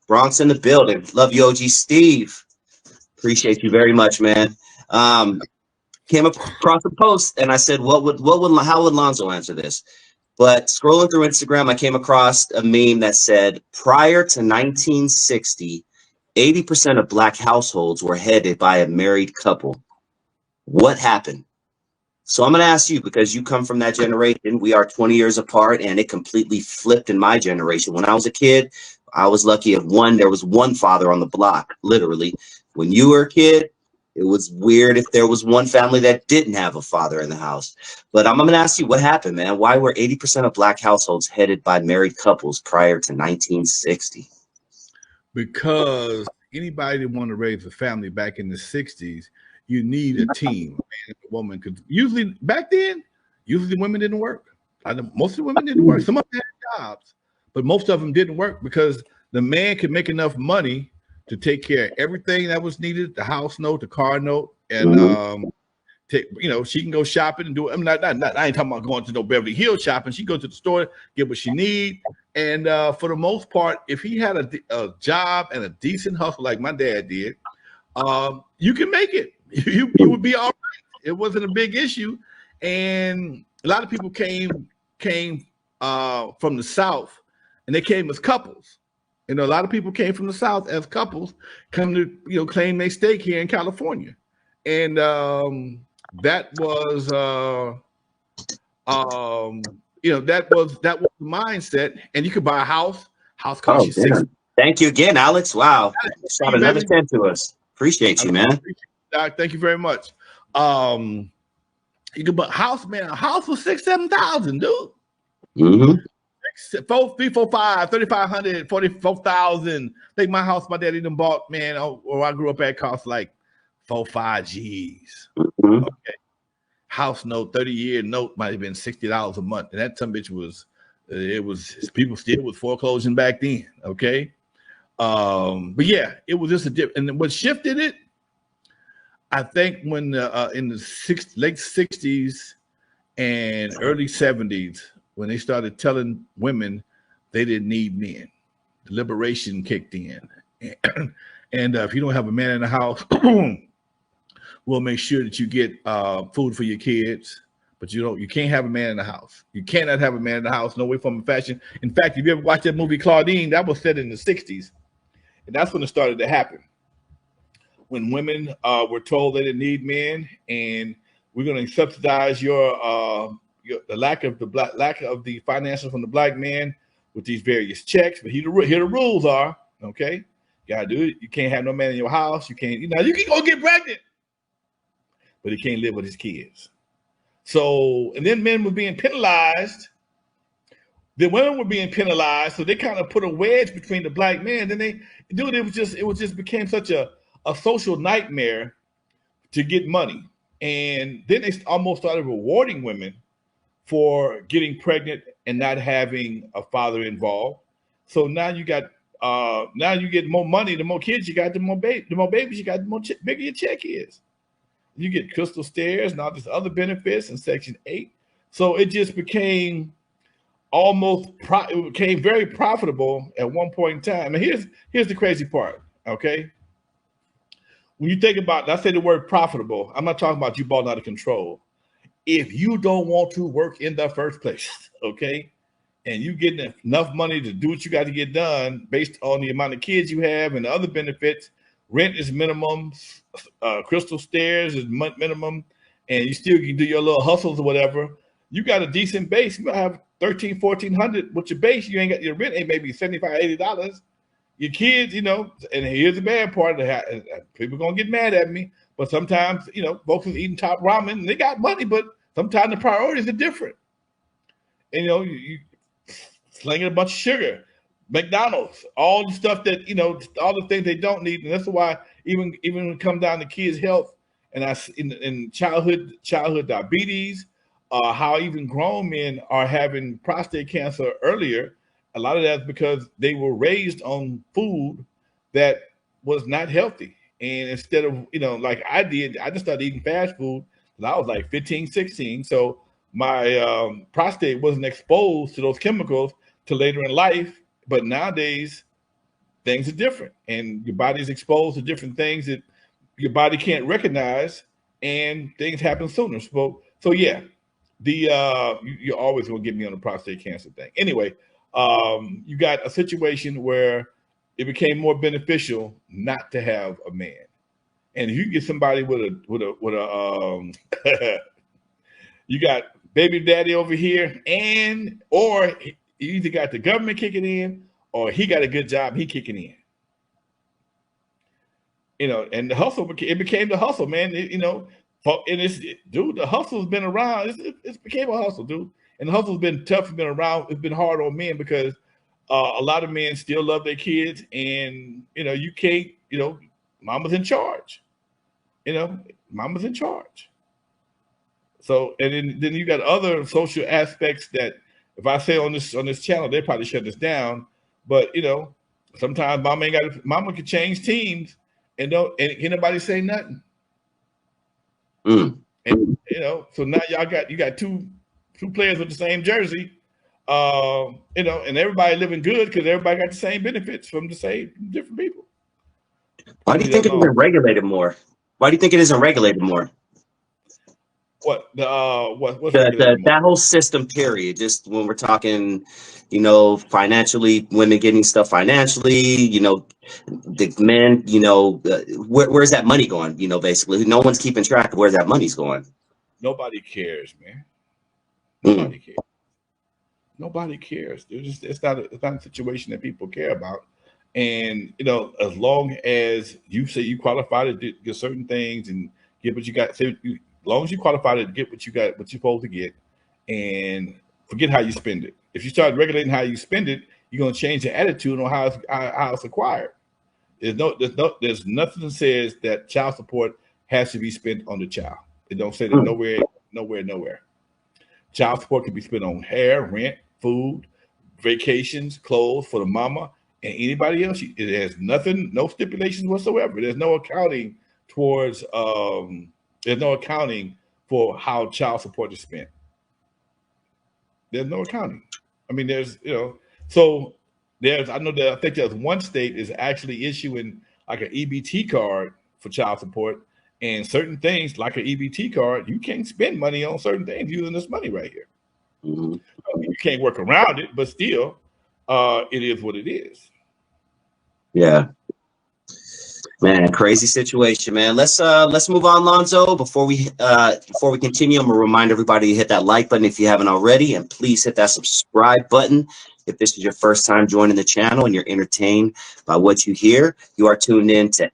Bronx in the building. Love you, OG Steve. Appreciate you very much, man. Um, Came across a post and I said, how would Lonzo answer this? But scrolling through Instagram, I came across a meme that said, prior to 1960, 80% of black households were headed by a married couple. What happened? So I'm going to ask you, because you come from that generation. We are 20 years apart, and it completely flipped in my generation. When I was a kid, I was lucky if there was one father on the block, literally. When you were a kid, it was weird if there was one family that didn't have a father in the house. But I'm going to ask you, what happened, man? Why were 80% of black households headed by married couples prior to 1960? Because anybody that wanted to raise a family back in the 60s, you need a team, a man and a woman. Because usually back then, usually women didn't work. Most of the women didn't work. Some of them had jobs, but most of them didn't work because the man could make enough money to take care of everything that was needed, the house note, the car note, and she can go shopping and do it. I mean, I ain't talking about going to no Beverly Hills shopping. She go to the store, get what she need. And for the most part, if he had a job and a decent hustle like my dad did, you can make it. You would be all right. It wasn't a big issue. And a lot of people came from the South, and they came as couples. A lot of people came from the South as couples, come to claim they stake here in California, and that was that was the mindset. And you could buy a house. House cost you six. Thank you again, Alex. Wow, shot another 10 to us. Appreciate you, man. Thank you very much. You could buy a house, man. A house was 6,000-7,000, dude. Mm-hmm. 3, 4, 5, 3,500, 44,000. I think my house, my daddy done bought, man, where I grew up at, cost like 4, 5 G's. Mm-hmm. Okay. House note, 30-year note might have been $60 a month. And that some bitch was people still was foreclosing back then. Okay. But yeah, it was just a different. And what shifted it, I think, when in the late 60s and early 70s, when they started telling women they didn't need men, the liberation kicked in. And if you don't have a man in the house, we'll make sure that you get food for your kids. But you can't have a man in the house. You cannot have a man in the house, no way, form, or fashion. In fact, if you ever watched that movie Claudine, that was set in the 60s. And that's when it started to happen. When women were told they didn't need men, and we're going to subsidize the lack of the finances from the black man with these various checks. But here the rules are, okay? You gotta do it. You can't have no man in your house. You can't, you can go get pregnant, but he can't live with his kids. So, and then men were being penalized. The women were being penalized, so they kind of put a wedge between the black man. Then it just became such a social nightmare to get money. And then they almost started rewarding women for getting pregnant and not having a father involved. So now you get more money, the more kids you got, the more babies you got, the more bigger your check is. You get crystal stairs and all these other benefits in Section 8. So it just became it became very profitable at one point in time. And here's the crazy part, okay? When you think about, I say the word profitable, I'm not talking about you balling out of control. If you don't want to work in the first place, okay, and you getting enough money to do what you got to get done based on the amount of kids you have and the other benefits, rent is minimum, crystal stairs is minimum, and you still can do your little hustles or whatever, you got a decent base. You might have $1,300, $1,400 with your base. You ain't got your rent, ain't maybe $75, $80. Your kids, and here's the bad part. People gonna get mad at me, but sometimes, folks is eating top ramen and they got money, but sometimes the priorities are different. And you slinging a bunch of sugar, McDonald's, all the stuff that all the things they don't need, and that's why even when it comes down to kids' health and in childhood diabetes, how even grown men are having prostate cancer earlier. A lot of that's because they were raised on food that was not healthy. And instead of, like I did, I just started eating fast food when I was like 15, 16. So my prostate wasn't exposed to those chemicals till later in life. But nowadays, things are different, and your body's exposed to different things that your body can't recognize, and things happen sooner. So yeah, you're always gonna get me on the prostate cancer thing. Anyway, you got a situation where it became more beneficial not to have a man, and if you get somebody with a you got baby daddy over here, and or you either got the government kicking in, or he got a good job, he kicking in. You know, and the hustle, it became the hustle, man. And dude, the hustle's been around. It's became a hustle, dude. And the hustle's been tough, it's been around. It's been hard on men because a lot of men still love their kids, and you can't. Mama's in charge. Mama's in charge. So, and then you got other social aspects that, if I say on this channel, they probably shut this down. But sometimes mama can change teams and can't nobody say nothing. Mm. And so now you got two players with the same jersey, and everybody living good because everybody got the same benefits from the same different people. Why do you think it isn't regulated more? Why do you think it isn't regulated more? What's regulated more? That whole system, period. Just when we're talking, financially, women getting stuff financially, the men, where's that money going? Basically, no one's keeping track of where that money's going. Nobody cares, man. Nobody cares. Nobody cares. It's not a situation that people care about. And as long as you say you qualify to get certain things and get what you got, as long as you qualify to get what you got, what you're supposed to get, and forget how you spend it. If you start regulating how you spend it, you're gonna change the attitude on how it's acquired. There's nothing that says that child support has to be spent on the child. It don't say that nowhere. Child support can be spent on hair, rent, food, vacations, clothes for the mama and anybody else. It has nothing, no stipulations whatsoever. There's no accounting towards. There's no accounting for how child support is spent. There's no accounting. I mean, so I think there's one state is actually issuing like an EBT card for child support, and certain things like an EBT card, you can't spend money on certain things using this money right here. Mm-hmm. I mean, you can't work around it, but still, it is what it is. Yeah. Man, crazy situation, man. Let's move on, Lonzo. Before we continue, I'm gonna remind everybody to hit that like button if you haven't already, and please hit that subscribe button if this is your first time joining the channel and you're entertained by what you hear. You are tuned in to